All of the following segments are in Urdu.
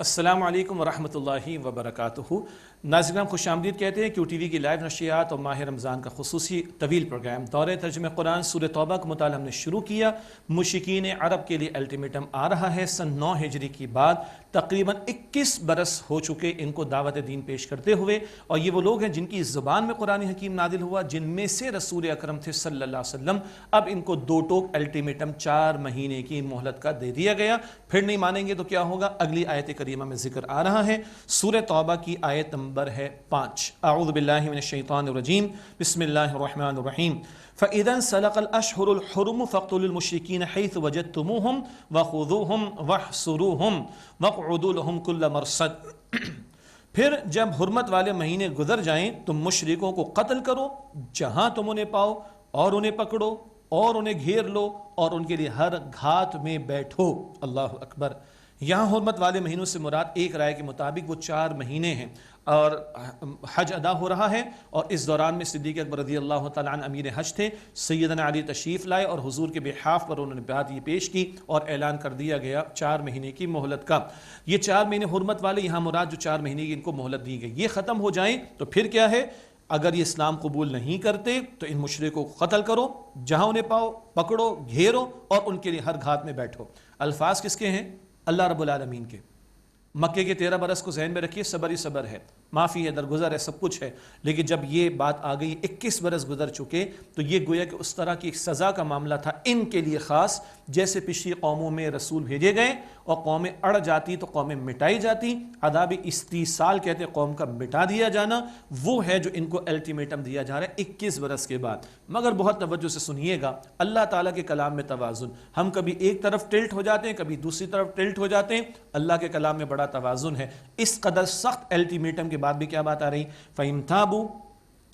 السلام علیکم ورحمۃ اللہ وبرکاتہ۔ ناظرین خوش آمدید کہتے ہیں کیو ٹی وی کی لائیو نشریات اور ماہ رمضان کا خصوصی طویل پروگرام دورہ ترجمہ قرآن سورہ توبہ کا مطالعہ ہم نے شروع کیا۔ مشرکین عرب کے لیے الٹیمیٹم آ رہا ہے۔ سن 9 ہجری کی بعد تقریباً 21 برس ہو چکے ان کو دعوت دین پیش کرتے ہوئے، اور یہ وہ لوگ ہیں جن کی زبان میں قرآن حکیم نازل ہوا، جن میں سے رسول اکرم تھے صلی اللہ علیہ وسلم۔ اب ان کو 2 ٹوک الٹیمیٹم 4 مہینے کی مہلت کا دے دیا گیا، پھر نہیں مانیں گے تو کیا ہوگا؟ اگلی آیت کریمہ میں ذکر آ رہا ہے۔ سورہ توبہ کی آیت نمبر ہے 5۔ اعوذ باللہ من الشیطان الرجیم، بسم اللہ الرحمن الرحیم۔ فَإِذَا انسَلَخَ الْأَشْهُرُ الْحُرُمُ فَاقْتُلُوا الْمُشْرِكِينَ حَيْثُ وَجَدتُّمُوهُمْ وَخُذُوهُمْ وَاحْصُرُوهُمْ وَاقْعُدُوا لَهُمْ كُلَّ مَرْصَدٍ۔ پھر جب حرمت والے مہینے گزر جائیں تم مشرکوں کو قتل کرو جہاں تم انہیں پاؤ، اور انہیں پکڑو اور انہیں گھیر لو اور ان کے لیے ہر گھات میں بیٹھو۔ اللہ اکبر۔ یہاں حرمت والے مہینوں سے مراد ایک رائے کے مطابق وہ 4 مہینے ہیں، اور حج ادا ہو رہا ہے، اور اس دوران میں صدیق اکبر رضی اللہ تعالیٰ عنہ امیر حج تھے۔ سیدنا علی تشریف لائے اور حضور کے بحاف پر انہوں نے بات یہ پیش کی اور اعلان کر دیا گیا 4 مہینے کی مہلت کا۔ یہ 4 مہینے حرمت والے، یہاں مراد جو 4 مہینے کی ان کو مہلت دی گئی، یہ ختم ہو جائیں تو پھر کیا ہے؟ اگر یہ اسلام قبول نہیں کرتے تو ان مشرکوں کو قتل کرو، جہاں انہیں پاؤ پکڑو گھیرو اور ان کے لیے ہر گھات میں بیٹھو۔ الفاظ کس کے ہیں؟ اللہ رب العالمین کے۔ مکے کے 13 برس کو ذہن میں رکھیے، صبر ہی صبر ہے، معافی ہے، درگزر ہے، سب کچھ ہے، لیکن جب یہ بات آ گئی 21 برس گزر چکے تو یہ گویا کہ اس طرح کی ایک سزا کا معاملہ تھا ان کے لیے خاص، جیسے پچھلی قوموں میں رسول بھیجے گئے اور قومیں اڑ جاتی تو قومیں مٹائی جاتی۔ عذاب استیصال کہتے ہیں قوم کا مٹا دیا جانا، وہ ہے جو ان کو الٹیمیٹم دیا جا رہا ہے 21 برس کے بعد۔ مگر بہت توجہ سے سنیے گا، اللہ تعالیٰ کے کلام میں توازن، ہم کبھی ایک طرف ٹلٹ ہو جاتے ہیں کبھی دوسری طرف ٹلٹ ہو جاتے ہیں، اللہ کے کلام میں بڑا توازن ہے۔ اس قدر سخت الٹیمیٹم کے بعد بھی کیا بات آ رہی؟ فَإِن تَابُوا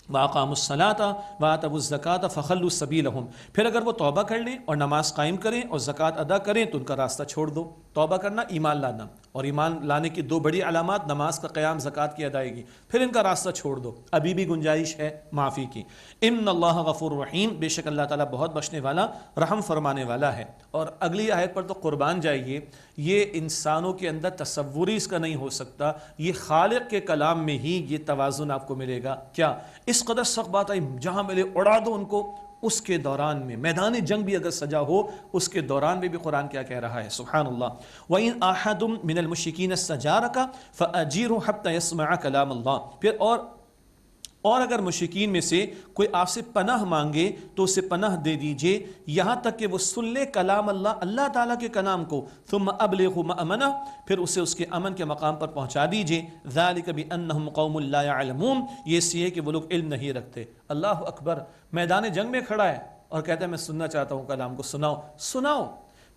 وَأَقَامُوا الصَّلَاةَ وَآتَوُا الزَّكَاةَ فَخَلُّوا سَبِيلَهُمْ۔ پھر اگر وہ توبہ کر لیں اور نماز قائم کریں اور زکوٰۃ ادا کریں تو ان کا راستہ چھوڑ دو۔ توبہ کرنا، ایمان لانا، اور ایمان لانے کی 2 بڑی علامات، نماز کا قیام، زکوٰۃ کی ادائیگی، پھر ان کا راستہ چھوڑ دو، ابھی بھی گنجائش ہے معافی کی۔ ان اللہ غفور رحیم، بے شک اللہ تعالیٰ بہت بخشنے والا، رحم فرمانے والا ہے۔ اور اگلی آیت پر تو قربان جائیے، یہ انسانوں کے اندر تصور ہی اس کا نہیں ہو سکتا، یہ خالق کے کلام میں ہی یہ توازن آپ کو ملے گا۔ کیا اس قدر سخت بات آئی، جہاں ملے اڑا دو ان کو، اس کے دوران میں میدان جنگ بھی اگر سجا ہو اس کے دوران میں بھی قرآن کیا کہہ رہا ہے؟ سبحان اللہ۔ وَإِنْ أَحَدٌ مِّنَ الْمُشْرِكِينَ اسْتَجَارَكَ فَأَجِرْهُ حَتَّى يَسْمَعَ كَلَامَ اللَّهِ۔ پھر اور اگر مشرکین میں سے کوئی آپ سے پناہ مانگے تو اسے پناہ دے دیجئے یہاں تک کہ وہ سن لے کلام اللہ، اللہ تعالیٰ کے کلام کو۔ ثم ابلغوا مأمنہ، پھر اسے اس کے امن کے مقام پر پہنچا دیجئے۔ ذالک بأنہم قوم لا يعلمون، یہ اس لیے کہ وہ لوگ علم نہیں رکھتے۔ اللہ اکبر، میدان جنگ میں کھڑا ہے اور کہتا ہے میں سننا چاہتا ہوں کلام کو، سناؤ۔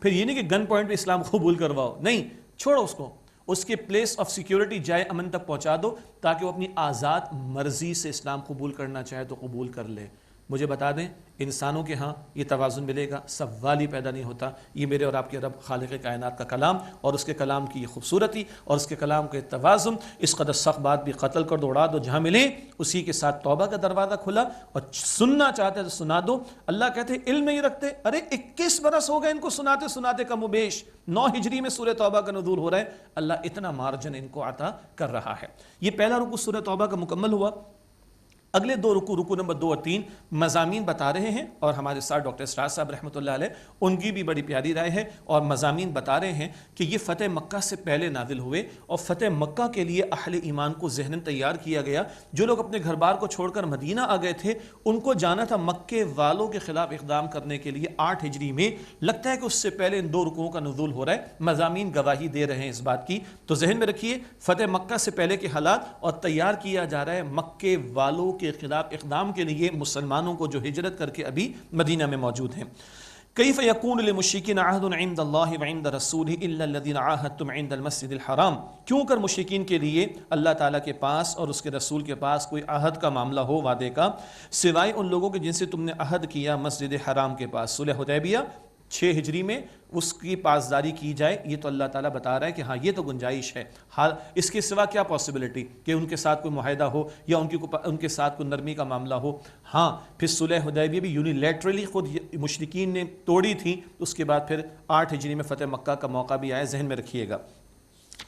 پھر یہ نہیں کہ گن پوائنٹ پہ اسلام قبول کرواؤ، نہیں، چھوڑو اس کو، اس کے پلیس آف سیکیورٹی جائے امن تک پہنچا دو تاکہ وہ اپنی آزاد مرضی سے اسلام قبول کرنا چاہے تو قبول کر لے۔ مجھے بتا دیں، انسانوں کے ہاں یہ توازن ملے گا؟ سوال ہی پیدا نہیں ہوتا۔ یہ میرے اور آپ کے رب خالق کائنات کا کلام، اور اس کے کلام کی یہ خوبصورتی اور اس کے کلام کے توازن، اس قدر سخت بات بھی قتل کر دو، اڑا دو، جہاں ملے اسی کے ساتھ توبہ کا دروازہ کھلا، اور سننا چاہتے تو سنا دو۔ اللہ کہتے علم نہیں رکھتے، ارے 21 برس ہو گئے ان کو سناتے سناتے، کم و بیش 9 ہجری میں سورہ توبہ کا نزول ہو رہا ہے، اللہ اتنا مارجن ان کو عطا کر رہا ہے۔ یہ پہلا رکوع سورہ توبہ کا مکمل ہوا۔ اگلے 2 رکوع نمبر 2 اور 3 مضامین بتا رہے ہیں، اور ہمارے ساتھ ڈاکٹر اسرار صاحب رحمۃ اللہ علیہ، ان کی بھی بڑی پیاری رائے ہے، اور مضامین بتا رہے ہیں کہ یہ فتح مکہ سے پہلے نازل ہوئے، اور فتح مکہ کے لیے اہل ایمان کو ذہناً تیار کیا گیا۔ جو لوگ اپنے گھر بار کو چھوڑ کر مدینہ آ گئے تھے ان کو جانا تھا مکے والوں کے خلاف اقدام کرنے کے لیے 8 ہجری میں۔ لگتا ہے کہ اس سے پہلے ان 2 رکوعوں کا نزول ہو رہا ہے، مضامین گواہی دے رہے ہیں اس بات کی، تو ذہن میں رکھیے فتح مکہ سے پہلے کے حالات، اور تیار کیا جا رہا ہے مکے والوں کے خلاف اقدام کے لیے مسلمانوں کو جو ہجرت کر کے ابھی مدینہ میں موجود ہیں۔ کیف یکون للمشرکین عہد عند اللہ وعند رسولہ الا الذین عاہدتم عند المسجد الحرام۔ کیوں کر مشرکین کے لیے اللہ تعالیٰ کے پاس اور اس کے رسول کے پاس کوئی عہد کا معاملہ ہو، وعدے کا، سوائے ان لوگوں کے جن سے تم نے عہد کیا مسجد حرام کے پاس۔ صلح حدیبیہ 6 ہجری میں اس کی پاسداری کی جائے، یہ تو اللہ تعالیٰ بتا رہا ہے کہ ہاں یہ تو گنجائش ہے۔ حال اس کے سوا کیا پاسبلٹی کہ ان کے ساتھ کوئی معاہدہ ہو یا ان کے ساتھ کوئی نرمی کا معاملہ ہو؟ ہاں، پھر صلح حدیبیہ بھی یونیلیٹرلی خود مشرکین نے توڑی تھی، اس کے بعد پھر 8 ہجری میں فتح مکہ کا موقع بھی آیا، ذہن میں رکھیے گا۔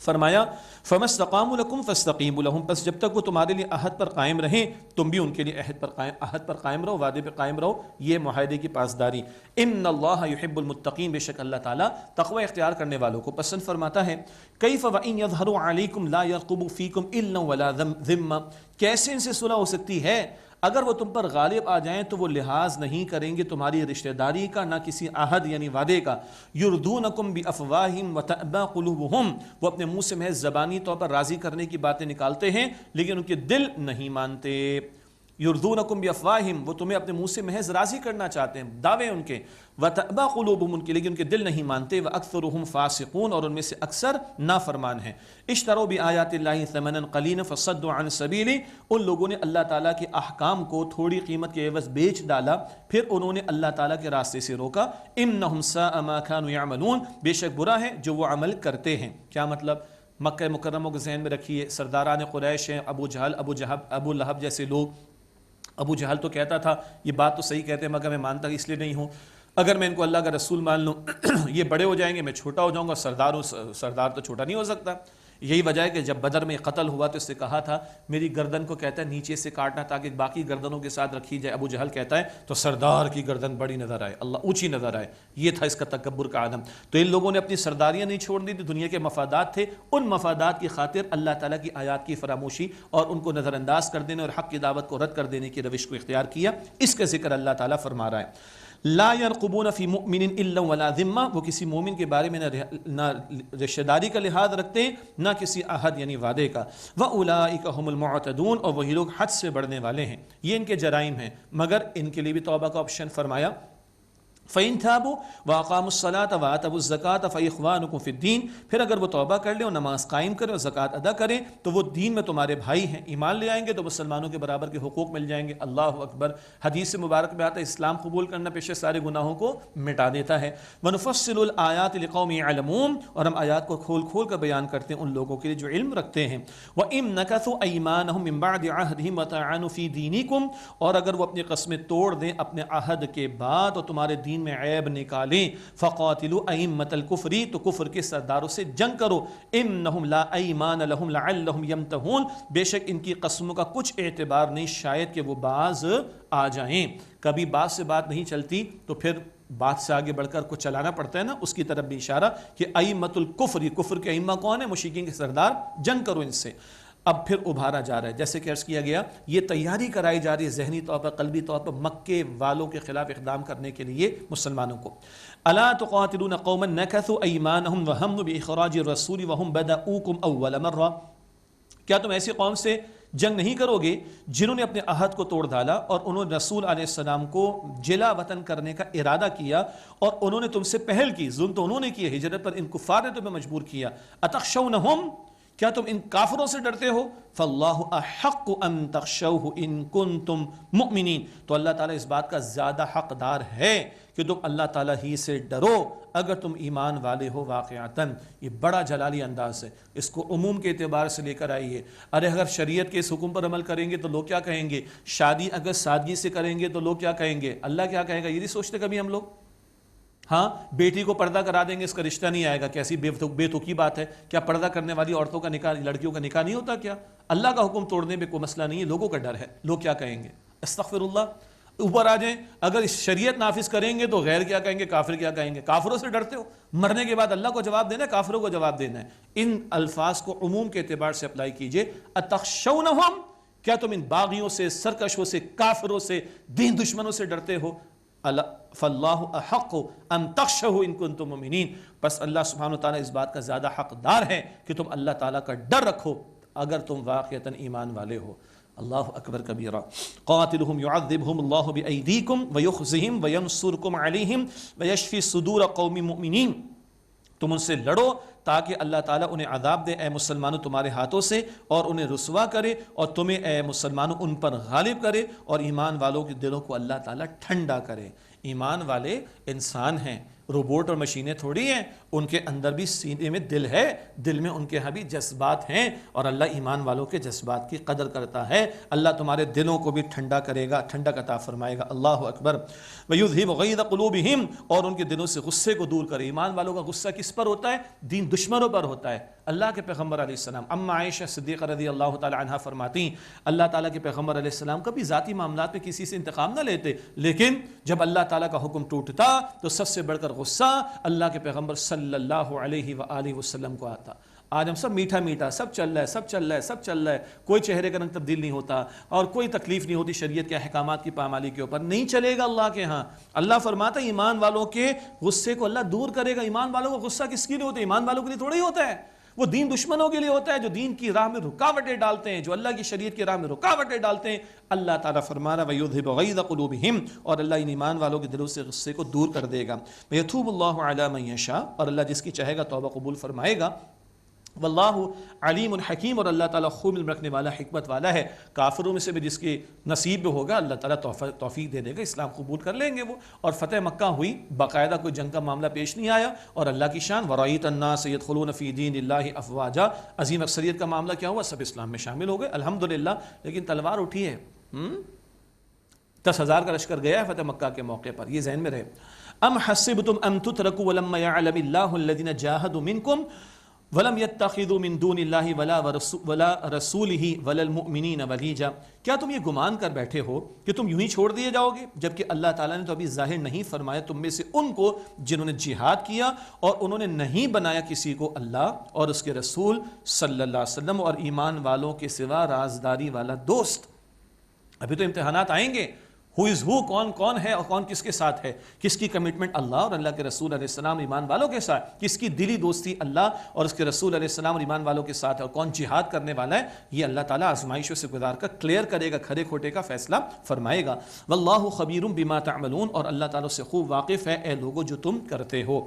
فرمایا فَمَسْتَقَامُوا لَكُمْ فَاسْتَقِيمُوا لَهُمْ، پس جب تک وہ تمہارے لیے عہد پر قائم رہیں تم بھی ان کے لیے عہد پر قائم رہو، وعدے پہ قائم رہو، یہ معاہدے کی پاسداری۔ ان اللہ یحب المتقین، بے شک اللہ تعالیٰ تقوی اختیار کرنے والوں کو پسند فرماتا ہے۔ کیف وَإِن يَظْهَرُوا عَلَيْكُمْ لَا يَرْقُبُوا فِيكُمْ إِلًّا وَلَا ذِمَّةً، کیسے ان سے صلح ہو سکتی ہے؟ اگر وہ تم پر غالب آ جائیں تو وہ لحاظ نہیں کریں گے تمہاری رشتہ داری کا، نہ کسی عہد یعنی وعدے کا۔ یردونکم بافواہہم وتأبی قلوبہم، وہ اپنے منہ سے محض زبانی طور پر راضی کرنے کی باتیں نکالتے ہیں لیکن ان کے دل نہیں مانتے۔ یردونکم بافواہہم، وہ تمہیں اپنے منہ سے محض راضی کرنا چاہتے ہیں، دعوے ان کے، وتأبی قلوبہم، ان کے لیکن ان کے دل نہیں مانتے، واکثرہم فاسقون، اور ان میں سے اکثر نافرمان ہیں۔ اشتروا بآیات اللہ ثمنا قلیلا فصدوا عن سبیلہ، ان لوگوں نے اللہ تعالیٰ کے احکام کو تھوڑی قیمت کے عوض بیچ ڈالا، پھر انہوں نے اللہ تعالیٰ کے راستے سے روکا۔ انہم ساء ما كانوا يعملون، بے شک برا ہے جو وہ عمل کرتے ہیں۔ کیا مطلب؟ مکہ مکرمہ کو ذہن میں رکھیے، سرداران قریش ہیں، ابو جہل، ابو لہب جیسے لوگ۔ ابو جہل تو کہتا تھا یہ بات تو صحیح کہتے ہیں مگر میں مانتا اس لیے نہیں ہوں، اگر میں ان کو اللہ کا رسول مان لوں یہ بڑے ہو جائیں گے، میں چھوٹا ہو جاؤں گا، سردار تو چھوٹا نہیں ہو سکتا۔ یہی وجہ ہے کہ جب بدر میں قتل ہوا تو اس سے کہا تھا میری گردن کو کہتا ہے نیچے سے کاٹنا تاکہ باقی گردنوں کے ساتھ رکھی جائے۔ ابو جہل کہتا ہے تو سردار کی گردن بڑی نظر آئے، اللہ اونچی نظر آئے، یہ تھا اس کا تکبر کا عدم۔ تو ان لوگوں نے اپنی سرداریاں نہیں چھوڑ دی تھی، دنیا کے مفادات تھے، ان مفادات کی خاطر اللہ تعالیٰ کی آیات کی فراموشی اور ان کو نظر انداز کر دینے اور حق کی دعوت کو رد کر دینے کی روش کو اختیار کیا۔ اس کا ذکر اللہ تعالیٰ فرما رہا ہے۔ لا يرقبون فی مؤمن الا ولا ذمہ، وہ کسی مومن کے بارے میں نہ رشتہ داری کا لحاظ رکھتے ہیں نہ کسی عہد یعنی وعدے کا۔ واولئک هم المعتدون، اور وہی لوگ حد سے بڑھنے والے ہیں، یہ ان کے جرائم ہیں، مگر ان کے لیے بھی توبہ کا آپشن فرمایا۔ فَإِن تَابُوا وَأَقَامُوا الصَّلَاةَ وَآتَوُا الزَّكَاةَ فَإِخْوَانُكُمْ فِي الدِّينِ، پھر اگر وہ توبہ کر لیں اور نماز قائم کریں اور زکوٰۃ ادا کریں تو وہ دین میں تمہارے بھائی ہیں، ایمان لے آئیں گے تو مسلمانوں کے برابر کے حقوق مل جائیں گے۔ اللہ اکبر۔ حدیث مبارک میں آتا ہے اسلام قبول کرنا پیشے سارے گناہوں کو مٹا دیتا ہے۔ وَنُفَصِّلُ الْآيَاتِ لِقَوْمٍ يَعْلَمُونَ، اور ہم آیات کو کھول کھول کر بیان کرتے ہیں ان لوگوں کے لیے جو علم رکھتے ہیں۔ وَإِن نَكَثُوا أَيْمَانَهُم مِّن بَعْدِ عَهْدِهِمْ وَطَعَنُوا فِي دِينِكُمْ، اور اگر وہ اپنی قسمیں توڑ دیں اپنے عہد کے بعد اور تمہارے دین میں عیب نکالیں، فَقَاتِلُوا أَئِمَّةَ الْكُفْرِ، تو کفر کے سرداروں سے جنگ کرو۔ إِنَّهُمْ لَا أَيْمَانَ لَهُمْ لَعَلَّهُمْ يَمْتَهُونَ، بے شک ان کی قسموں کا کچھ اعتبار نہیں، شاید کہ وہ باز آ جائیں۔ کبھی بات سے بات نہیں چلتی تو پھر بات سے آگے بڑھ کر کچھ چلانا پڑتا ہے نا، اس کی طرف بھی اشارہ کہ أئمة الكفر، کفر کے ائمہ کون ہیں؟ مشرکین کے سردار، جنگ کرو ان سے۔ اب پھر ابھارا جا رہا ہے، جیسے کہ عرض کیا گیا یہ تیاری کرائی جا رہی ہے ذہنی طور پر، قلبی طور پر مکے والوں کے خلاف اقدام کرنے کے لیے مسلمانوں کو۔ الا تقاتلون قوما نكثوا ايمانهم وهموا باخراج الرسول وهم بدؤوكم اول مره، کیا تم ایسی قوم سے جنگ نہیں کرو گے جنہوں نے اپنے عہد کو توڑ ڈالا اور انہوں نے رسول علیہ السلام کو جلا وطن کرنے کا ارادہ کیا اور انہوں نے تم سے پہل کی، ظلم تو انہوں نے کیا، ہجرت پر ان کفار نے تمہیں مجبور کیا۔ اتخشونہم، کیا تم ان کافروں سے ڈرتے ہو؟ فاللہ احق ان تخشوہ ان کنتم مؤمنین، تو اللہ تعالیٰ اس بات کا زیادہ حقدار ہے کہ تم اللہ تعالیٰ ہی سے ڈرو اگر تم ایمان والے ہو واقعتاً۔ یہ بڑا جلالی انداز ہے، اس کو عموم کے اعتبار سے لے کر آئیے۔ ارے اگر شریعت کے اس حکم پر عمل کریں گے تو لوگ کیا کہیں گے؟ شادی اگر سادگی سے کریں گے تو لوگ کیا کہیں گے؟ اللہ کیا کہے گا؟ یہ نہیں سوچتے کبھی ہم لوگ؟ ہاں، بیٹی کو پردہ کرا دیں گے اس کا رشتہ نہیں آئے گا، کیسی بے تکی بات ہے۔ کیا پردہ کرنے والی عورتوں کا نکاح، لڑکیوں کا نکاح نہیں ہوتا کیا؟ اللہ کا حکم توڑنے میں کوئی مسئلہ نہیں ہے، لوگوں کا ڈر ہے، لوگ کیا کہیں گے؟ استغفر اللہ، اوپر آ جائیں، اگر اس شریعت نافذ کریں گے تو غیر کیا کہیں گے؟ کافر کیا کہیں گے؟ کافروں سے ڈرتے ہو؟ مرنے کے بعد اللہ کو جواب دینا ہے، کافروں کو جواب دینا ہے۔ ان الفاظ کو عموم کے اعتبار سے اپلائی کیجئے۔ اتخشونہم، کیا تم ان باغیوں سے، سرکشوں سے، کافروں سے، دین دشمنوں سے ڈرتے ہو؟ فاللہ احق ان تخشوہ ان کنتم مؤمنین، بس اللہ سبحانہ وتعالیٰ اس بات کا زیادہ حقدار ہے کہ تم اللہ تعالیٰ کا ڈر رکھو اگر تم واقعتاً ایمان والے ہو۔ اللہ اکبر کبیرہ۔ قاتلہم یعذبہم اللہ بایدیکم ویخزہم وینصرکم علیہم ویشفی صدور قوم مؤمنین، تم ان سے لڑو تاکہ اللہ تعالیٰ انہیں عذاب دے اے مسلمانوں تمہارے ہاتھوں سے، اور انہیں رسوا کرے اور تمہیں اے مسلمانوں ان پر غالب کرے، اور ایمان والوں کے دلوں کو اللہ تعالیٰ ٹھنڈا کرے۔ ایمان والے انسان ہیں، روبوٹ اور مشینیں تھوڑی ہیں، ان کے اندر بھی سینے میں دل ہے، دل میں ان کے ہاں بھی جذبات ہیں، اور اللہ ایمان والوں کے جذبات کی قدر کرتا ہے۔ اللہ تمہارے دلوں کو بھی ٹھنڈا کرے گا، ٹھنڈک عطا فرمائے گا۔ اللہ اکبر۔ وَيُذْهِبُ غَيْظَ قُلُوبِهِمْ، اور ان کے دلوں سے غصے کو دور کرے۔ ایمان والوں کا غصہ کس پر ہوتا ہے؟ دین دشمنوں پر ہوتا ہے۔ اللہ کے پیغمبر علیہ السلام، اما عائشہ صدیقہ رضی اللہ تعالی عنہ فرماتی اللہ تعالیٰ کے پیغمبر علیہ السلام کبھی ذاتی معاملات میں کسی سے انتقام نہ لیتے، لیکن جب اللہ تعالیٰ کا حکم ٹوٹتا تو سب سے بڑھ کر غصہ اللہ کے پیغمبر صلی اللہ علیہ وآلہ وسلم کو آتا۔ آج ہم سب میٹھا میٹھا، سب چل رہا ہے، سب چل رہا ہے، سب چل رہا ہے، کوئی چہرے کا رنگ تبدیل نہیں ہوتا اور کوئی تکلیف نہیں ہوتی شریعت کے احکامات کی پامالی کے اوپر، نہیں چلے گا اللہ کے ہاں۔ اللہ فرماتا ہے ایمان والوں کے غصے کو اللہ دور کرے گا۔ ایمان والوں کو غصہ کس کے لیے ہوتا ہے؟ ایمان والوں کے لیے تھوڑا ہی ہوتا ہے، وہ دین دشمنوں کے لیے ہوتا ہے، جو دین کی راہ میں رکاوٹیں ڈالتے ہیں، جو اللہ کی شریعت کی راہ میں رکاوٹیں ڈالتے ہیں۔ اللہ تعالیٰ فرما رہا ہے وَيُذْهِبُ غَيْظَ قُلُوبِهِمْ، اور اللہ ان ایمان والوں کے دلوں سے غصے کو دور کر دے گا۔ وَيَتُوبُ اللَّهُ عَلَى مَن يَشَاءُ، اور اللہ جس کی چاہے گا توبہ قبول فرمائے گا۔ واللہ علیم الحکیم، اور اللہ تعالیٰ خوب علم رکھنے والا، حکمت والا ہے۔ کافروں میں سے بھی جس کے نصیب میں ہوگا اللہ تعالیٰ توفیق دے دے گا، اسلام قبول کر لیں گے وہ۔ اور فتح مکہ ہوئی، باقاعدہ کوئی جنگ کا معاملہ پیش نہیں آیا، اور اللہ کی شان وَرَأَيْتَ النَّاسَ يَدْخُلُونَ فِي دِينِ اللَّهِ أَفْوَاجًا، عظیم اکثریت کا معاملہ کیا ہوا؟ سب اسلام میں شامل ہو گئے الحمدللہ۔ لیکن تلوار اٹھی ہے، 10,000 کا لشکر گیا ہے فتح مکہ کے موقع پر، یہ ذہن میں رہے۔ ام حسبتم ان تتركوا ولما يعلم الله الذين جاهدوا منكم ولم يتخذوا من دون الله ولا رسوله ولا المؤمنين وليجا، کیا تم یہ گمان کر بیٹھے ہو کہ تم یوں ہی چھوڑ دیے جاؤ گے، جبکہ اللہ تعالیٰ نے تو ابھی ظاہر نہیں فرمایا تم میں سے ان کو جنہوں نے جہاد کیا اور انہوں نے نہیں بنایا کسی کو اللہ اور اس کے رسول صلی اللہ علیہ وسلم اور ایمان والوں کے سوا رازداری والا دوست۔ ابھی تو امتحانات آئیں گے، ہو از ہو، کون کون ہے اور کون کس کے ساتھ ہے، کس کی کمٹمنٹ اللہ اور اللہ کے رسول علیہ السلام ایمان والوں کے ساتھ، کس کی دلی دوستی اللہ اور اس کے رسول علیہ السلام اور ایمان والوں کے ساتھ ہے، اور کون جہاد کرنے والا ہے، یہ اللہ تعالیٰ آزمائشوں سے گزار کر کلیئر کرے گا، کھرے کھوٹے کا فیصلہ فرمائے گا۔ واللہ خبیر بما تعملون، اور اللہ تعالیٰ سے خوب واقف ہے اے لوگو جو تم کرتے ہو۔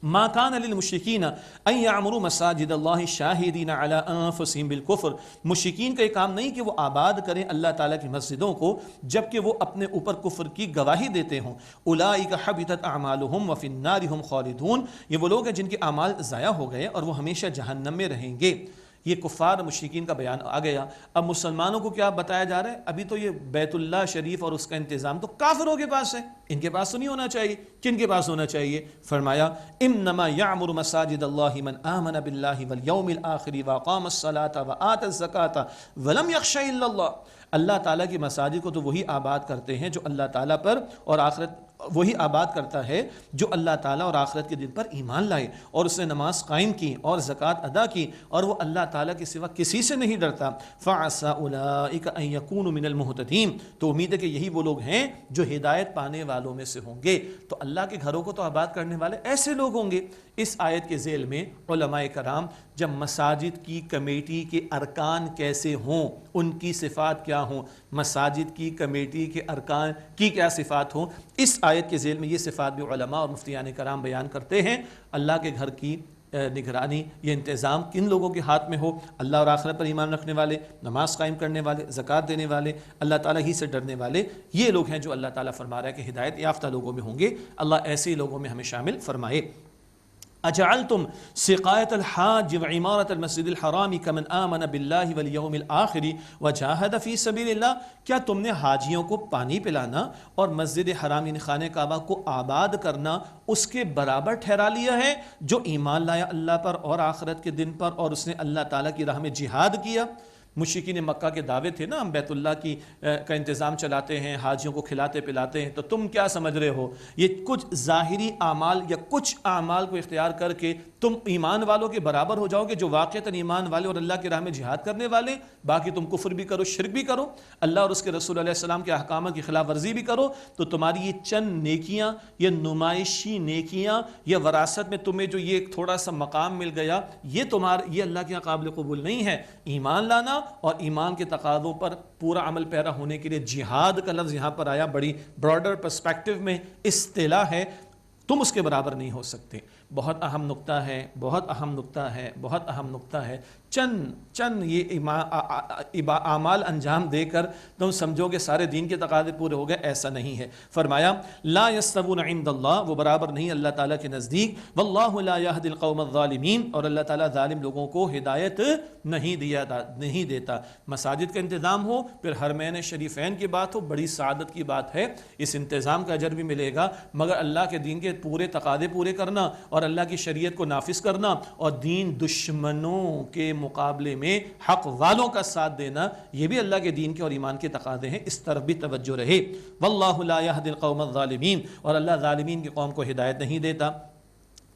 ما کان للمشرکین ان یعمروا مساجد اللہ شاہدین علی انفسہم بالکفر، مشرکین کا یہ کام نہیں کہ وہ آباد کریں اللہ تعالیٰ کی مسجدوں کو جبکہ وہ اپنے اوپر کفر کی گواہی دیتے ہوں۔ اولئک حبطت اعمالہم وفی النار ہم خالدون، یہ وہ لوگ ہیں جن کے اعمال ضائع ہو گئے اور وہ ہمیشہ جہنم میں رہیں گے۔ یہ کفار مشرکین کا بیان آ گیا۔ اب مسلمانوں کو کیا بتایا جا رہا ہے؟ ابھی تو یہ بیت اللہ شریف اور اس کا انتظام تو کافروں کے پاس ہے، ان کے پاس تو نہیں ہونا چاہیے۔ کن کے پاس ہونا چاہیے؟ فرمایا انما یعمر مساجد اللہ من آمن باللہ والیوم الآخر واقام الصلاۃ وآت الزکاۃ ولم یخش الا اللہ، اللہ تعالیٰ کی مساجد کو تو وہی آباد کرتے ہیں جو اللہ تعالیٰ پر اور آخرت، وہی آباد کرتا ہے جو اللہ تعالیٰ اور آخرت کے دن پر ایمان لائے اور اس نے نماز قائم کی اور زکوٰۃ ادا کی اور وہ اللہ تعالیٰ کے سوا کسی سے نہیں ڈرتا۔ فَعَسَىٰ أُولَٰئِكَ أَن يَكُونُوا مِنَ الْمُهْتَدِينَ، تو امید ہے کہ یہی وہ لوگ ہیں جو ہدایت پانے والوں میں سے ہوں گے۔ تو اللہ کے گھروں کو تو آباد کرنے والے ایسے لوگ ہوں گے۔ اس آیت کے ذیل میں علماء کرام جب مساجد کی کمیٹی کے ارکان کیسے ہوں، ان کی صفات کیا ہوں، مساجد کی کمیٹی کے ارکان کی کیا صفات ہوں، اس آیت کے ذیل میں یہ صفات بھی علماء اور مفتیان کرام بیان کرتے ہیں۔ اللہ کے گھر کی نگرانی، یہ انتظام کن لوگوں کے ہاتھ میں ہو؟ اللہ اور آخرت پر ایمان رکھنے والے، نماز قائم کرنے والے، زکوٰۃ دینے والے، اللہ تعالیٰ ہی سے ڈرنے والے، یہ لوگ ہیں جو اللہ تعالیٰ فرما رہا ہے کہ ہدایت یافتہ لوگوں میں ہوں گے۔ اللہ ایسے لوگوں میں ہمیں شامل فرمائے۔ اجعلتم سقایت الحاج وعمارت المسجد الحرام کمن آمن باللہ والیوم الآخر وجاہد فی سبیل اللہ، کیا تم نے حاجیوں کو پانی پلانا اور مسجد حرام یعنی خانہ کعبہ کو آباد کرنا اس کے برابر ٹھہرا لیا ہے جو ایمان لایا اللہ پر اور آخرت کے دن پر اور اس نے اللہ تعالیٰ کی راہ میں جہاد کیا؟ مشرکین مکہ کے دعوے تھے نا، ہم بیت اللہ کا انتظام چلاتے ہیں، حاجیوں کو کھلاتے پلاتے ہیں، تو تم کیا سمجھ رہے ہو یہ کچھ ظاہری اعمال یا کچھ اعمال کو اختیار کر کے تم ایمان والوں کے برابر ہو جاؤ گے جو واقعتاً ایمان والے اور اللہ کی راہ میں جہاد کرنے والے، باقی تم کفر بھی کرو، شرک بھی کرو، اللہ اور اس کے رسول علیہ السلام کے احکامات کی خلاف ورزی بھی کرو، تو تمہاری یہ چند نیکیاں، یہ نمائشی نیکیاں، یہ وراثت میں تمہیں جو یہ تھوڑا سا مقام مل گیا، یہ اللہ کے قابل قبول نہیں ہے۔ ایمان لانا اور ایمان کے تقاضوں پر پورا عمل پیرا ہونے کے لیے جہاد کا لفظ یہاں پر آیا، بڑی براڈر پرسپیکٹو میں اصطلاح ہے، تم اس کے برابر نہیں ہو سکتے۔ بہت اہم نقطہ ہے، بہت اہم نقطہ ہے، بہت اہم نقطہ ہے۔ چند یہ اعمال انجام دے کر تم سمجھو کہ سارے دین کے تقاضے پورے ہو گئے، ایسا نہیں ہے۔ فرمایا لا یستوون عند اللہ، وہ برابر نہیں اللہ تعالیٰ کے نزدیک، واللہ لا یہدی القوم الظالمین، اور اللہ تعالیٰ ظالم لوگوں کو ہدایت نہیں دیتا۔ مساجد کا انتظام ہو، پھر حرمین شریفین کی بات ہو، بڑی سعادت کی بات ہے، اس انتظام کا اجر بھی ملے گا، مگر اللہ کے دین کے پورے تقاضے پورے کرنا اور اللہ کی شریعت کو نافذ کرنا اور دین دشمنوں کے مقابلے میں حق والوں کا ساتھ دینا، یہ بھی اللہ کے دین کے اور ایمان کے تقاضے ہیں، اس طرف بھی توجہ رہے۔ واللہ لا یہدی القوم الظالمین، اور اللہ ظالمین کی قوم کو ہدایت نہیں دیتا۔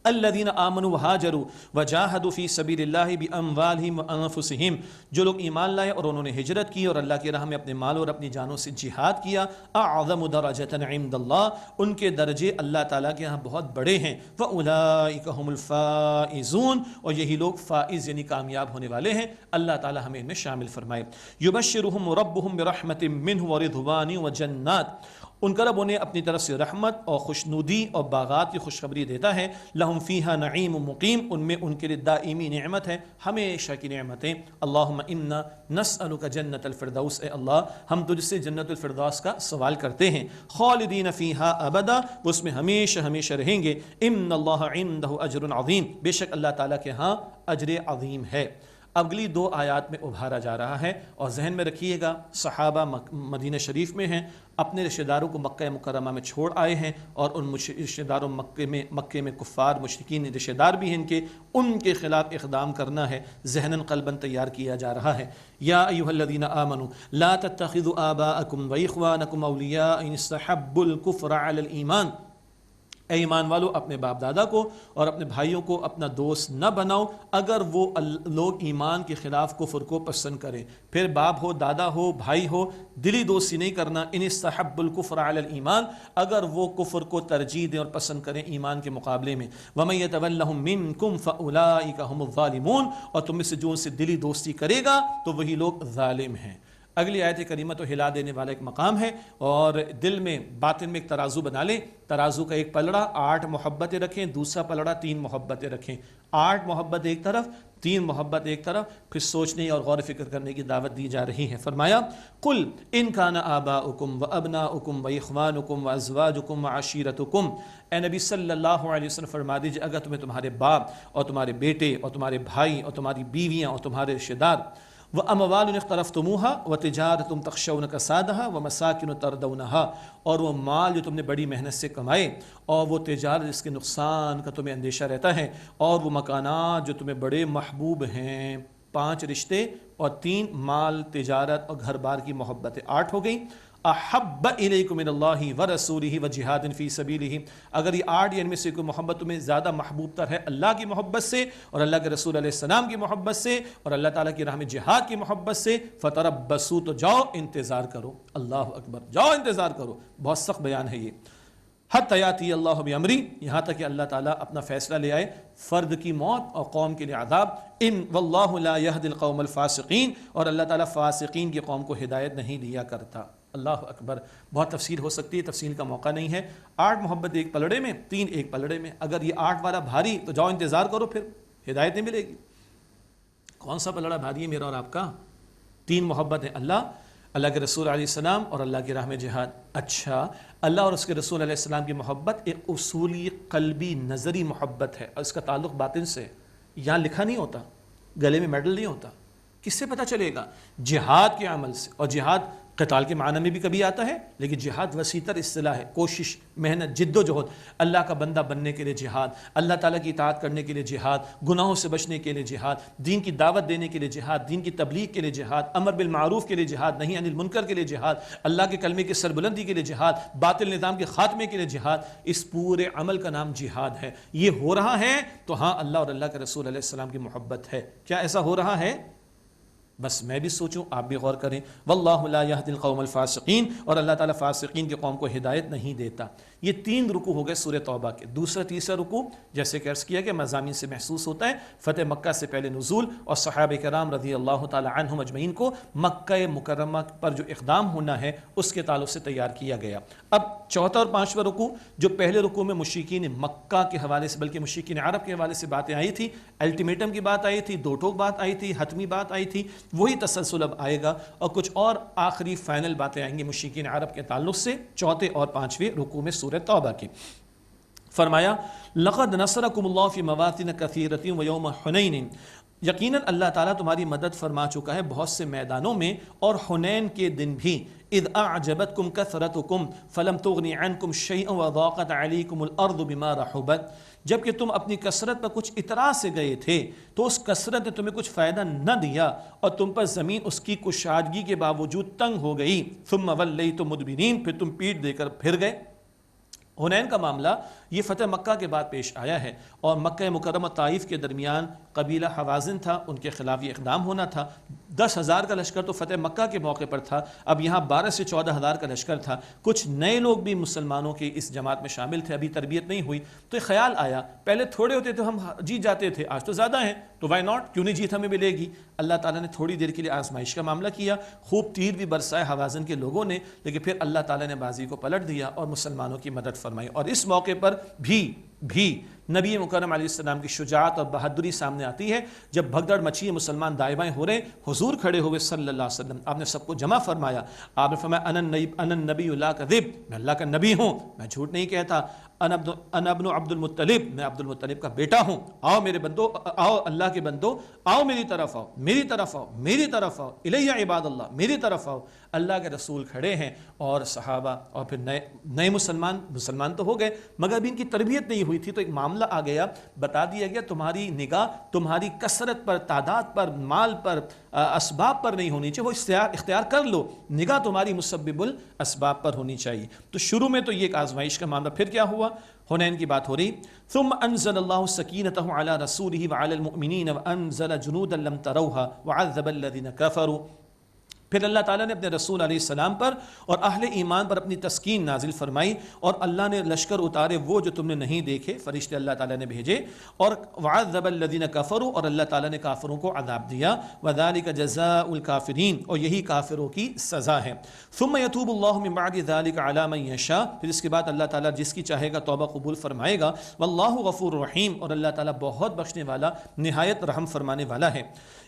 الذین آمنوا وہاجروا وجاہدوا فی سبیل اللہ باموالہم وانفسہم، جو لوگ ایمان لائے اور انہوں نے ہجرت کی اور اللہ کی راہ میں اپنے مال اور اپنی جانوں سے جہاد کیا، اعظم درجۃ عند اللہ، ان کے درجے اللہ تعالیٰ کے ہاں بہت بڑے ہیں، فاولئک هم الفائزون، اور یہی لوگ فائز یعنی کامیاب ہونے والے ہیں، اللہ تعالیٰ ہمیں ان میں شامل فرمائے۔ یبشرہم ربہم برحمۃ منہ ورضوان وجنات، ان کا رب انہیں اپنی طرف سے رحمت اور خوشنودی اور باغات کی خوشخبری دیتا ہے، لہم فیہا نعیم مقیم، ان میں ان کے لیے دائمی نعمت ہے، ہمیشہ کی نعمتیں۔ اللہم انا نسألک جنت الفردوس، اے اللہ ہم تجھ سے جنت الفردوس کا سوال کرتے ہیں، خالدین فیہا ابدا، وہ اس میں ہمیشہ ہمیشہ رہیں گے، ان اللہ عندہ اجر عظیم، بے شک اللہ تعالیٰ کے ہاں اجر عظیم ہے۔ اگلی دو آیات میں ابھارا جا رہا ہے، اور ذہن میں رکھیے گا صحابہ مدینہ شریف میں ہیں، اپنے رشتہ داروں کو مکہ مکرمہ میں چھوڑ آئے ہیں، اور ان رشتہ داروں مکے میں کفار مشرکین رشتہ دار بھی ہیں ان کے خلاف اقدام کرنا ہے، ذہناً قلباً تیار کیا جا رہا ہے۔ یا ایھا الذین آمنوا لا تتخذوا آباءکم واخوانکم اولیاء ان استحبوا الکفر علی الایمان، اے ایمان والو اپنے باپ دادا کو اور اپنے بھائیوں کو اپنا دوست نہ بناؤ اگر وہ لوگ ایمان کے خلاف کفر کو پسند کریں، پھر باپ ہو، دادا ہو، بھائی ہو، دلی دوستی نہیں کرنا۔ ان استحب الکفر علی الایمان، اگر وہ کفر کو ترجیح دیں اور پسند کریں ایمان کے مقابلے میں۔ ومن یتولہم منکم فاولئک ھم الظالمون، اور تم میں سے جو ان سے دلی دوستی کرے گا تو وہی لوگ ظالم ہیں۔ اگلی آیت کریمہ تو ہلا دینے والا ایک مقام ہے، اور دل میں باطن میں ایک ترازو بنا لیں، ترازو کا ایک پلڑا 8 محبتیں رکھیں، دوسرا پلڑا 3 محبتیں رکھیں، 8 محبت ایک طرف، 3 محبت ایک طرف، پھر سوچنے اور غور و فکر کرنے کی دعوت دی جا رہی ہے۔ فرمایا قل ان کان آباؤکم وابناؤکم واخوانکم وازواجکم وعشیرتکم، اے نبی صلی اللہ علیہ وسلم فرما دیجئے اگر تمہیں تمہارے باپ اور تمہارے بیٹے اور تمہارے بھائی اور تمہاری بیویاں اور تمہارے رشتہ دار، وَأَمْوَالٌ اقْتَرَفْتُمُوهَا وَتِجَارَةٌ تَخْشَوْنَ كَسَادَهَا وَمَسَاكِنُ تَرْضَوْنَهَا، اور وہ مال جو تم نے بڑی محنت سے کمائے اور وہ تجارت جس کے نقصان کا تمہیں اندیشہ رہتا ہے، اور وہ مکانات جو تمہیں بڑے محبوب ہیں، 5 رشتے اور 3 مال، تجارت اور گھر بار کی محبتیں 8 ہو گئیں۔ احب الیکم من اللہ ورسولہ وجہاد فی سبیلہ، اگر یہ 8 ان میں سے کوئی محبت تمہیں زیادہ محبوب تر ہے اللہ کی محبت سے اور اللہ کے رسول علیہ السلام کی محبت سے اور اللہ تعالیٰ کی راہ میں جہاد کی محبت سے، فتربصوا، تو جاؤ انتظار کرو، اللہ اکبر، جاؤ انتظار کرو، بہت سخت بیان ہے یہ، حتی یاتی اللہ بامری، یہاں تک کہ اللہ تعالیٰ اپنا فیصلہ لے آئے، فرد کی موت اور قوم کے لیے عذاب۔ ان واللہ لا یہدی القوم الفاسقین، اور اللہ تعالیٰ فاسقین کی قوم کو ہدایت نہیں دیا کرتا۔ اللہ اکبر، بہت تفصیل ہو سکتی ہے، تفصیل کا موقع نہیں ہے۔ 8 محبت ایک پلڑے میں، 3 ایک پلڑے میں، اگر یہ 8 والا بھاری تو جاؤ انتظار کرو، پھر ہدایت نہیں ملے گی۔ کون سا پلڑا بھاری ہے میرا اور آپ کا؟ 3 محبت ہے، اللہ کے رسول علیہ السلام اور اللہ کی راہ میں جہاد۔ اچھا، اللہ اور اس کے رسول علیہ السلام کی محبت ایک اصولی قلبی نظری محبت ہے، اور اس کا تعلق باطن سے، یہاں لکھا نہیں ہوتا، گلے میں میڈل نہیں ہوتا، کس سے پتہ چلے گا؟ جہاد کے عمل سے، اور جہاد قتال کے معنی میں بھی کبھی آتا ہے، لیکن جہاد وسیع تر اصطلاح ہے، کوشش، محنت، جد و جہد، اللہ کا بندہ بننے کے لیے جہاد، اللہ تعالیٰ کی اطاعت کرنے کے لیے جہاد، گناہوں سے بچنے کے لیے جہاد، دین کی دعوت دینے کے لیے جہاد، دین کی تبلیغ کے لیے جہاد، امر بالمعروف کے لیے جہاد، نہی عن المنکر کے لیے جہاد، اللہ کے کلمے کی سربلندی کے لیے جہاد، باطل نظام کے خاتمے کے لیے جہاد، اس پورے عمل کا نام جہاد ہے۔ یہ ہو رہا ہے تو ہاں اللہ اور اللہ کے رسول علیہ السلام کی محبت ہے۔ کیا ایسا ہو رہا ہے؟ بس میں بھی سوچوں، آپ بھی غور کریں. واللہ لا یہدی القوم الفاسقین، اور اللہ تعالیٰ فاسقین کی قوم کو ہدایت نہیں دیتا. یہ 3 رکوع ہو گئے سورہ توبہ کے. دوسرا تیسرا رکوع جیسے کہ عرض کیا کہ مضامین سے محسوس ہوتا ہے، فتح مکہ سے پہلے نزول اور صحابہ کرام رضی اللہ تعالی عنہم اجمعین کو مکہ مکرمہ پر جو اقدام ہونا ہے اس کے تعلق سے تیار کیا گیا. اب چوتھا اور پانچواں رکوع، جو پہلے رکوع میں مشرکین مکہ کے حوالے سے بلکہ مشرکین عرب کے حوالے سے باتیں آئی تھی، الٹیمیٹم کی بات آئی تھی، 2 ٹوک بات آئی تھی، حتمی بات آئی تھی، وہی تسلسل اب آئے گا اور کچھ اور آخری فائنل باتیں آئیں گی مشرکین عرب کے تعلق سے چوتھے اور پانچویں رکوع میں سورہ توبہ کی. فرمایا لقد نصرکم اللہ فی مواطن کثیرۃ ویوم حنین، یقیناً اللہ تعالیٰ تمہاری مدد فرما چکا ہے بہت سے میدانوں میں اور حنین کے دن بھی. اذ اعجبتکم کثرتکم فلم تغن عنکم شیئا وضاقت علیکم الارض بما رحبت، جب کہ تم اپنی کثرت پر کچھ اطراء سے گئے تھے تو اس کثرت نے تمہیں کچھ فائدہ نہ دیا اور تم پر زمین اس کی کشادگی کے باوجود تنگ ہو گئی. ثم ولیتم مدبرین، پھر تم پیٹ دے کر پھر گئے. حنین کا معاملہ یہ فتح مکہ کے بعد پیش آیا ہے اور مکہ مکرمہ طائف کے درمیان قبیلہ حوازن تھا، ان کے خلاف یہ اقدام ہونا تھا. 10,000 کا لشکر تو فتح مکہ کے موقع پر تھا، اب یہاں 12 سے 14,000 کا لشکر تھا. کچھ نئے لوگ بھی مسلمانوں کی اس جماعت میں شامل تھے، ابھی تربیت نہیں ہوئی، تو ایک خیال آیا پہلے تھوڑے ہوتے تو ہم جیت جاتے تھے، آج تو زیادہ ہیں تو وائی ناٹ، کیوں نہیں جیت ہمیں ملے گی. اللہ تعالیٰ نے تھوڑی دیر کے لیے آزمائش کا معاملہ کیا، خوب تیر بھی برسائے حوازن کے لوگوں نے، لیکن پھر اللہ تعالیٰ نے بازی کو پلٹ دیا اور مسلمانوں کی مدد فرمائی. اور اس موقع پر بھی نبی مکرم علیہ السلام کی شجاعت اور بہادری سامنے آتی ہے. جب بھگدڑ مچی ہے، مسلمان دائیں بائیں ہو رہے، حضور کھڑے ہوئے صلی اللہ علیہ وسلم، آپ نے سب کو جمع فرمایا. آپ نے فرمایا انا النبی لا کذب، میں اللہ کا نبی ہوں، میں جھوٹ نہیں کہتا. انا ابن عبد المطلب، میں عبد المطلب کا بیٹا ہوں. آؤ میرے بندو، آؤ اللہ کے بندو، آؤ میری طرف آؤ، میری طرف آؤ، میری طرف آؤ، الیہ عباد اللہ، میری طرف آؤ. اللہ کے رسول کھڑے ہیں اور صحابہ اور پھر نئے مسلمان تو ہو گئے مگر ابھی ان کی تربیت نہیں ہوئی تھی، تو ایک معاملہ آ گیا، بتا دیا گیا تمہاری نگاہ تمہاری کثرت پر، تعداد پر، مال پر، اسباب پر نہیں ہونی چاہیے، وہ اختیار کر لو، نگاہ تمہاری مسبب الاسباب پر ہونی چاہیے. تو شروع میں تو یہ ایک آزمائش کا معاملہ. پھر کیا ہوا؟ حنین کی بات ہو رہی. ثم انزل اللہ سکینتہ علی رسولہ وعلی المؤمنین وانزل جنودا لم تروها وعذب الذین کفروا. پھر اللہ تعالیٰ نے اپنے رسول علیہ السلام پر اور اہل ایمان پر اپنی تسکین نازل فرمائی اور اللہ نے لشکر اتارے وہ جو تم نے نہیں دیکھے، فرشتے اللہ تعالیٰ نے بھیجے. اور وعذب الذین کفروا، اور اللہ تعالیٰ نے کافروں کو عذاب دیا. وذالک جزاء الکافرین، اور یہی کافروں کی سزا ہے. ثم یتوب اللہ من بعد ذلک علی من یشاء، پھر اس کے بعد اللہ تعالیٰ جس کی چاہے گا توبہ قبول فرمائے گا. واللہ غفور رحیم، اور اللہ تعالیٰ بہت بخشنے والا، نہایت رحم فرمانے والا ہے.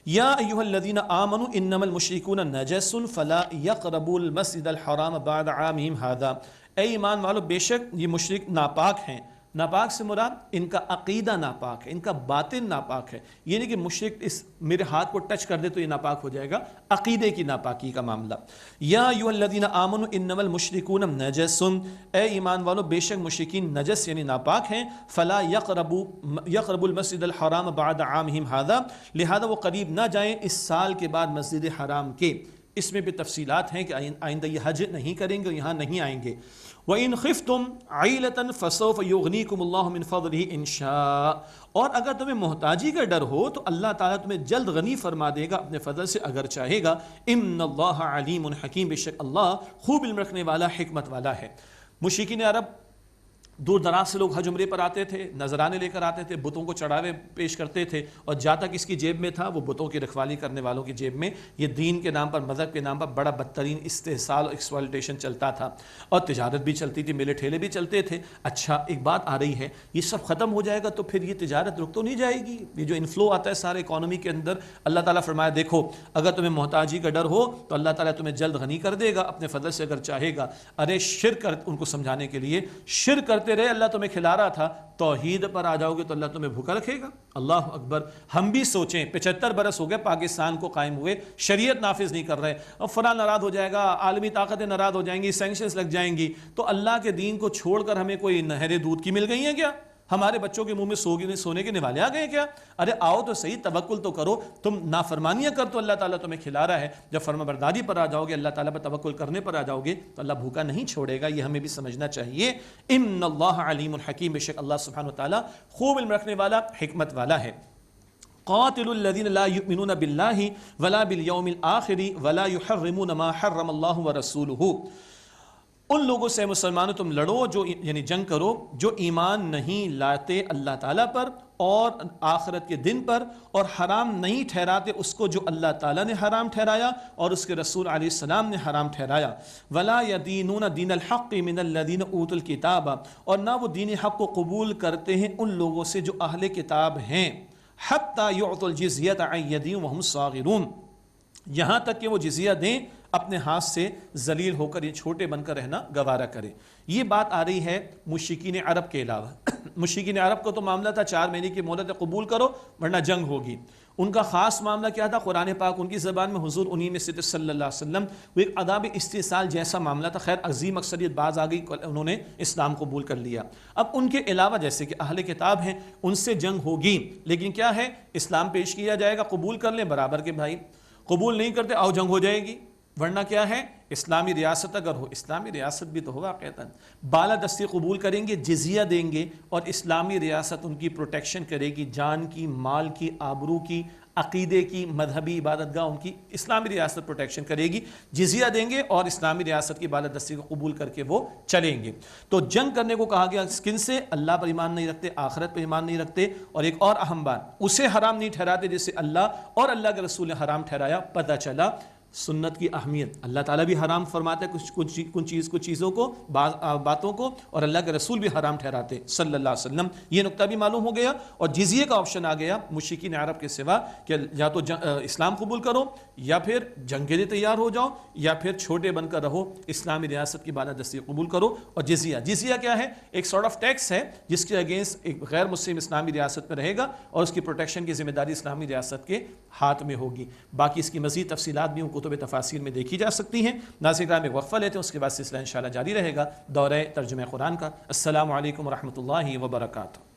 یا ایھا الذین آمنوا انما المشرکون نجس فلا یقربوا المسجد الحرام بعد عامہم ھذا. اے ایمان والو، بے شک یہ مشرک ناپاک ہیں. ناپاک سے مراد ان کا عقیدہ ناپاک ہے، ان کا باطن ناپاک ہے. یہ نہیں کہ مشرک اس میرے ہاتھ کو ٹچ کر دے تو یہ ناپاک ہو جائے گا، عقیدے کی ناپاکی کا معاملہ. یا ایھا الذین آمنوا انما المشرکون نجس، اے ایمان والو بے شک مشرکین نجس یعنی ناپاک ہیں. فلا یقربوا المسجد الحرام بعد عامہم ھذا، لہذا وہ قریب نہ جائیں اس سال کے بعد مسجد حرام کے. اس میں بھی تفصیلات ہیں کہ آئندہ یہ حج نہیں کریں گے، یہاں نہیں آئیں گے. وَإِنْ خِفْتُمْ عَيْلَةً فَسَوْفَ يُغْنِيكُمُ اللَّهُ مِنْ فَضْلِهِ إِنْ شَاءَ، اور اگر تمہیں محتاجی کا ڈر ہو تو اللہ تعالیٰ تمہیں جلد غنی فرما دے گا اپنے فضل سے اگر چاہے گا. إِنَّ اللَّهَ عَلِيمٌ حَكِيمٌ، بے شک اللہ خوب علم رکھنے والا، حکمت والا ہے. مشرکین عرب دور دراز سے لوگ حج عمرے پر آتے تھے، نذرانے لے کر آتے تھے، بتوں کو چڑھاوے پیش کرتے تھے، اور جہاں تک اس کی جیب میں تھا وہ بتوں کی رکھوالی کرنے والوں کی جیب میں یہ دین کے نام پر، مذہب کے نام پر بڑا بدترین استحصال اور ایکسپلائٹیشن چلتا تھا. اور تجارت بھی چلتی تھی، میلے ٹھیلے بھی چلتے تھے. اچھا ایک بات آ رہی ہے، یہ سب ختم ہو جائے گا تو پھر یہ تجارت رک تو نہیں جائے گی؟ یہ جو انفلو آتا ہے سارے اکانومی کے اندر، اللہ تعالیٰ فرمایا دیکھو اگر تمہیں محتاجی کا ڈر ہو تو اللہ تعالیٰ تمہیں جلد غنی کر دے گا اپنے فضل سے اگر چاہے گا. ارے شرک ان کو سمجھانے کے لیے، شرک کرتے رہے اللہ تمہیں کھلا رہا تھا، توحید پر آ جاؤ گے تو اللہ تمہیں بھوکا رکھے گا. اللہ اکبر. ہم بھی سوچیں 75 برس ہو گئے پاکستان کو قائم ہوئے، شریعت نافذ نہیں کر رہے، اب فلاں ناراض ہو جائے گا، عالمی طاقتیں ناراض ہو جائیں گی، سینکشنز لگ جائیں گی، تو اللہ کے دین کو چھوڑ کر ہمیں کوئی نہریں دودھ کی مل گئی ہیں کیا؟ ہمارے بچوں کے منہ میں سونے کے نوالے آ گئے کیا؟ ارے آؤ تو صحیح، توکل تو کرو. تم نافرمانیاں کر تو اللہ تعالیٰ تمہیں کھلا رہا ہے. جب فرما برداری پر آ جاؤ گے، اللہ تعالیٰ پر توکل کرنے پر آ جاؤ گے تو اللہ بھوکا نہیں چھوڑے گا. یہ ہمیں بھی سمجھنا چاہیے. ان اللہ علیم الحکیم، بے شک اللہ سبحانہ و تعالیٰ خوب علم رکھنے والا، حکمت والا ہے. قاتل الذین لا یؤمنون باللہ ولا بالیوم الآخر ولا یحرمون ما حرم اللہ ورسولہ، ان لوگوں سے مسلمانوں تم لڑو جو یعنی جنگ کرو جو ایمان نہیں لاتے اللہ تعالیٰ پر اور آخرت کے دن پر، اور حرام نہیں ٹھہراتے اس کو جو اللہ تعالیٰ نے حرام ٹھہرایا اور اس کے رسول علیہ السلام نے حرام ٹھہرایا، ولا یدینون دین الحق من الذین اوتوا الکتاب، اور نہ وہ دین حق کو قبول کرتے ہیں ان لوگوں سے جو اہل کتاب ہیں، حتی یعطوا الجزیۃ عن ید وہم صاغرون، یہاں تک کہ وہ جزیہ دیں اپنے ہاتھ سے ذلیل ہو کر، یہ چھوٹے بن کر رہنا گوارا کرے۔ یہ بات آ رہی ہے مشرکین عرب کے علاوہ۔ مشرکین عرب کو تو معاملہ تھا 4 مہینے کی مہلت قبول کرو ورنہ جنگ ہوگی۔ ان کا خاص معاملہ کیا تھا؟ قرآن پاک ان کی زبان میں، حضور انہی میں سے صلی اللہ علیہ وسلم، وہ ایک عذاب استحصال جیسا معاملہ تھا۔ خیر عظیم اکثریت باز آ گئی، انہوں نے اسلام قبول کر لیا۔ اب ان کے علاوہ جیسے کہ اہل کتاب ہیں ان سے جنگ ہوگی، لیکن کیا ہے؟ اسلام پیش کیا جائے گا، قبول کر لیں برابر کے بھائی، قبول نہیں کرتے آؤ جنگ ہو جائے گی، ورنہ کیا ہے؟ اسلامی ریاست اگر ہو، اسلامی ریاست بھی تو ہو واقعتاً، بالادستی قبول کریں گے، جزیہ دیں گے، اور اسلامی ریاست ان کی پروٹیکشن کرے گی، جان کی، مال کی، آبرو کی، عقیدے کی، مذہبی عبادت گاہ ان کی اسلامی ریاست پروٹیکشن کرے گی، جزیہ دیں گے اور اسلامی ریاست کی بالادستی کو قبول کر کے وہ چلیں گے۔ تو جنگ کرنے کو کہا گیا کن سے؟ اللہ پر ایمان نہیں رکھتے، آخرت پر ایمان نہیں رکھتے، اور ایک اور اہم بات، اسے حرام نہیں ٹھہراتے جسے اللہ اور اللہ کے رسول نے حرام ٹھہرایا۔ پتہ چلا سنت کی اہمیت، اللہ تعالیٰ بھی حرام فرماتے ہیں کچھ چیزوں کو، باتوں کو، اور اللہ کے رسول بھی حرام ٹھہراتے صلی اللہ علیہ وسلم۔ یہ نقطہ بھی معلوم ہو گیا، اور جزیے کا آپشن آ گیا مشرکین عرب کے سوا کہ یا تو اسلام قبول کرو، یا پھر جنگ کے لیے تیار ہو جاؤ، یا پھر چھوٹے بن کر رہو، اسلامی ریاست کی بالادستی قبول کرو۔ اور جزیہ کیا ہے؟ ایک سارٹ آف ٹیکس ہے جس کے اگینسٹ ایک غیر مسلم اسلامی ریاست میں رہے گا، اور اس کی پروٹیکشن کی ذمہ داری اسلامی ریاست کے ہاتھ میں ہوگی۔ باقی اس کی مزید تفصیلات بھی کتب تفاسیر میں دیکھی جا سکتی ہیں۔ ناظرین کرام ایک وقفہ لیتے ہیں، اس کے بعد سلسلہ انشاءاللہ جاری رہے گا دورہ ترجمہ قرآن کا۔ السلام علیکم ورحمۃ اللہ وبرکاتہ۔